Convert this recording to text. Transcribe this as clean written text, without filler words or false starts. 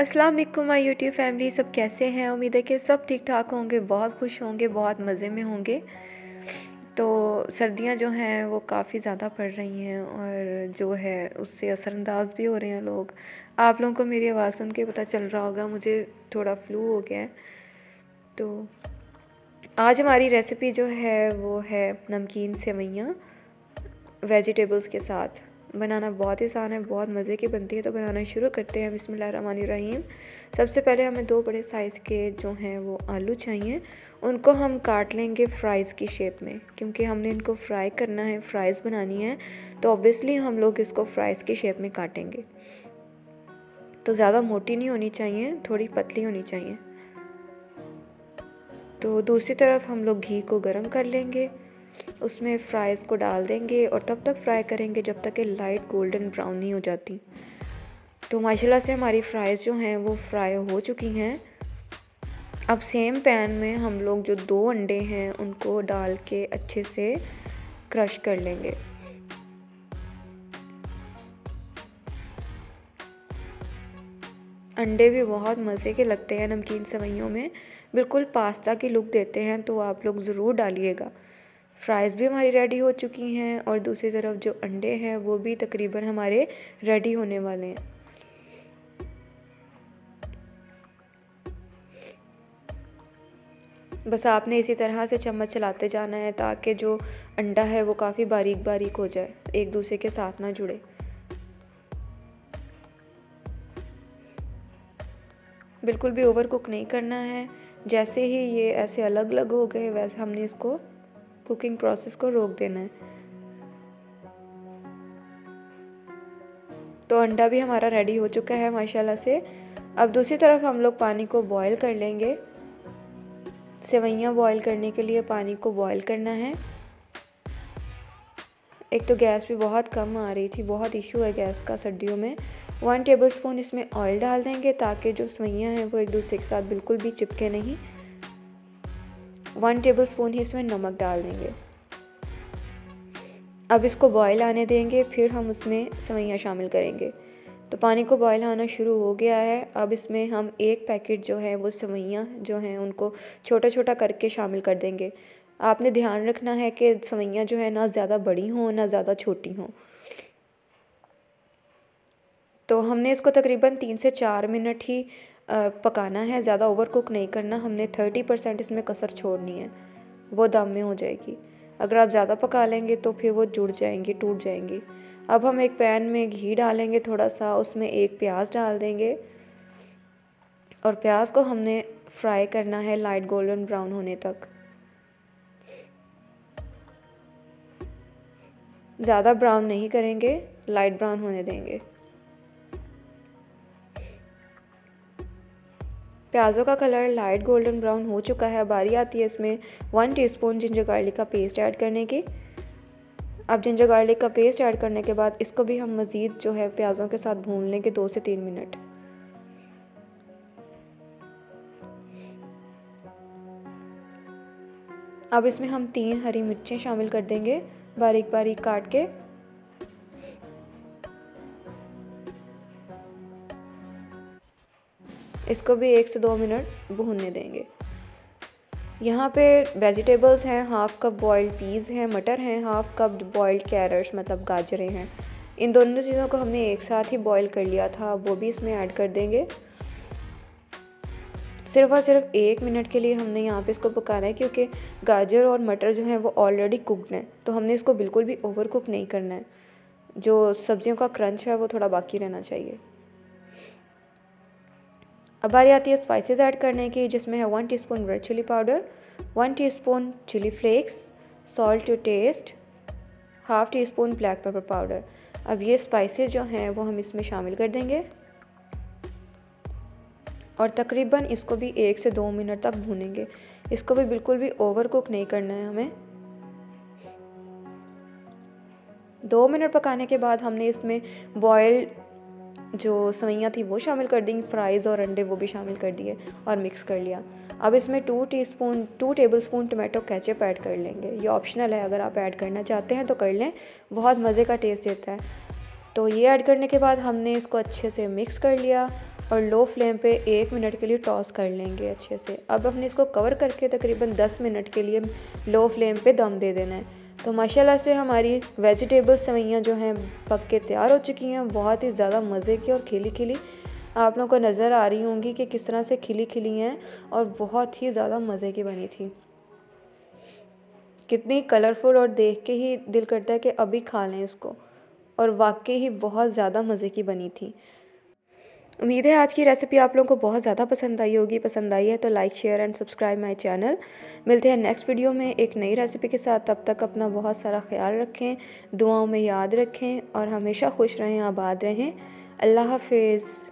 अस्सलाम वालेकुम my YouTube family. सब कैसे हैं? उम्मीद है कि सब ठीक ठाक होंगे, बहुत खुश होंगे, बहुत मज़े में होंगे। तो सर्दियां जो हैं वो काफ़ी ज़्यादा पड़ रही हैं और जो है उससे असरअंदाज भी हो रहे हैं लोग। आप लोगों को मेरी आवाज़ सुन के पता चल रहा होगा मुझे थोड़ा फ्लू हो गया है। तो आज हमारी रेसिपी जो है वो है नमकीन सेवइयाँ वेजिटेबल्स के साथ। बनाना बहुत ही आसान है, बहुत मज़े की बनती है। तो बनाना शुरू करते हैं। बिस्मिल्लाहिर्रहमानिर्रहीम। सबसे पहले हमें 2 बड़े साइज़ के जो हैं वो आलू चाहिए। उनको हम काट लेंगे फ्राइज़ की शेप में, क्योंकि हमने इनको फ्राई करना है, फ्राइज़ बनानी है। तो ऑब्वियसली हम लोग इसको फ्राइज़ की शेप में काटेंगे। तो ज़्यादा मोटी नहीं होनी चाहिए, थोड़ी पतली होनी चाहिए। तो दूसरी तरफ हम लोग घी को गर्म कर लेंगे, उसमें फ्राइज़ को डाल देंगे और तब तक फ्राई करेंगे जब तक कि लाइट गोल्डन ब्राउन नहीं हो जाती। तो माशाल्लाह से हमारी फ्राइज़ जो हैं वो फ्राई हो चुकी हैं। अब सेम पैन में हम लोग जो 2 अंडे हैं उनको डाल के अच्छे से क्रश कर लेंगे। अंडे भी बहुत मज़े के लगते हैं नमकीन सेवइयों में, बिल्कुल पास्ता की लुक देते हैं, तो आप लोग ज़रूर डालिएगा। फ्राइज़ भी हमारी रेडी हो चुकी हैं और दूसरी तरफ जो अंडे हैं वो भी तकरीबन हमारे रेडी होने वाले हैं। बस आपने इसी तरह से चम्मच चलाते जाना है ताकि जो अंडा है वो काफ़ी बारीक बारीक हो जाए, एक दूसरे के साथ ना जुड़े। बिल्कुल भी ओवर कुक नहीं करना है। जैसे ही ये ऐसे अलग अलग हो गए वैसे हमने इसको कुकिंग प्रोसेस को रोक देना है। तो अंडा भी हमारा रेडी हो चुका है माशाल्लाह से। अब दूसरी तरफ हम लोग पानी को बॉईल कर लेंगे। सेवइयाँ बॉईल करने के लिए पानी को बॉईल करना है। एक तो गैस भी बहुत कम आ रही थी, बहुत इशू है गैस का सर्दियों में। 1 टेबलस्पून इसमें ऑयल डाल देंगे ताकि जो सेवइयाँ हैं वो एक दूसरे के साथ बिल्कुल भी चिपके नहीं। 1 टेबलस्पून ही इसमें नमक डाल देंगे। अब इसको बॉईल आने देंगे, फिर हम उसमें सेवइयाँ शामिल करेंगे। तो पानी को बॉईल आना शुरू हो गया है। अब इसमें हम 1 पैकेट जो है वो सेवइयाँ जो हैं उनको छोटा छोटा करके शामिल कर देंगे। आपने ध्यान रखना है कि सेवइयाँ जो है ना ज़्यादा बड़ी हों ना ज़्यादा छोटी हों। तो हमने इसको तकरीबन 3 से 4 मिनट ही पकाना है, ज़्यादा ओवर कुक नहीं करना। हमने 30% इसमें कसर छोड़नी है, वो दम में हो जाएगी। अगर आप ज़्यादा पका लेंगे तो फिर वो जुड़ जाएंगी, टूट जाएंगी। अब हम एक पैन में घी डालेंगे थोड़ा सा, उसमें 1 प्याज डाल देंगे और प्याज को हमने फ्राई करना है लाइट गोल्डन ब्राउन होने तक। ज़्यादा ब्राउन नहीं करेंगे, लाइट ब्राउन होने देंगे। प्याज़ों का कलर लाइट गोल्डन ब्राउन हो चुका है। बारी आती है इसमें 1 टीस्पून जिंजर गार्लिक का पेस्ट ऐड करने की। अब जिंजर गार्लिक का पेस्ट ऐड करने के बाद इसको भी हम मज़ीद जो है प्याज़ों के साथ भून लेंगे 2 से 3 मिनट। अब इसमें हम 3 हरी मिर्चें शामिल कर देंगे बारीक बारीक काट के। इसको भी 1 से 2 मिनट भूनने देंगे। यहाँ पे वेजिटेबल्स हैं, हाफ़ कप बॉइल्ड पीज़ हैं, मटर हैं, हाफ़ कप बॉइल्ड कैरेट्स मतलब गाजरें हैं। इन दोनों चीज़ों को हमने एक साथ ही बॉईल कर लिया था, वो भी इसमें ऐड कर देंगे। सिर्फ़ और सिर्फ 1 मिनट के लिए हमने यहाँ पे इसको पकाना है, क्योंकि गाजर और मटर जो हैं वो ऑलरेडी कुकड हैं। तो हमने इसको बिल्कुल भी ओवर कुक नहीं करना है। जो सब्जियों का क्रंच है वो थोड़ा बाकी रहना चाहिए। अब बारी आती है स्पाइसेस ऐड करने की, जिसमें है 1 teaspoon red chilli powder, 1 teaspoon chilli flakes, salt to taste, half teaspoon black pepper powder. अब ये स्पाइसेस जो हैं वो हम इसमें शामिल कर देंगे और तकरीबन इसको भी 1 से 2 मिनट तक भूनेंगे। इसको भी बिल्कुल भी ओवर कुक नहीं करना है हमें। 2 मिनट पकाने के बाद हमने इसमें बॉयल जो सेवइयाँ थी वो शामिल कर दी, फ्राइज़ और अंडे वो भी शामिल कर दिए और मिक्स कर लिया। अब इसमें 2 टेबलस्पून टमाटो केचप ऐड कर लेंगे। ये ऑप्शनल है, अगर आप ऐड करना चाहते हैं तो कर लें, बहुत मज़े का टेस्ट देता है। तो ये ऐड करने के बाद हमने इसको अच्छे से मिक्स कर लिया और लो फ्लेम पे 1 मिनट के लिए टॉस कर लेंगे अच्छे से। अब हमने इसको कवर करके तकरीबन 10 मिनट के लिए लो फ्लेम पे दम दे देना है। तो माशाल्लाह से हमारी वेजिटेबल सेवइयाँ जो हैं पक के तैयार हो चुकी हैं, बहुत ही ज़्यादा मज़े की और खिली खिली आप लोगों को नज़र आ रही होंगी कि किस तरह से खिली खिली हैं और बहुत ही ज़्यादा मज़े की बनी थी। कितनी कलरफुल और देख के ही दिल करता है कि अभी खा लें इसको, और वाकई ही बहुत ज़्यादा मज़े की बनी थी। उम्मीद है आज की रेसिपी आप लोगों को बहुत ज़्यादा पसंद आई होगी। पसंद आई है तो like share and subscribe my channel. मिलते हैं नेक्स्ट वीडियो में एक नई रेसिपी के साथ। तब तक अपना बहुत सारा ख्याल रखें, दुआओं में याद रखें और हमेशा खुश रहें, आबाद रहें। अल्लाह हाफिज़।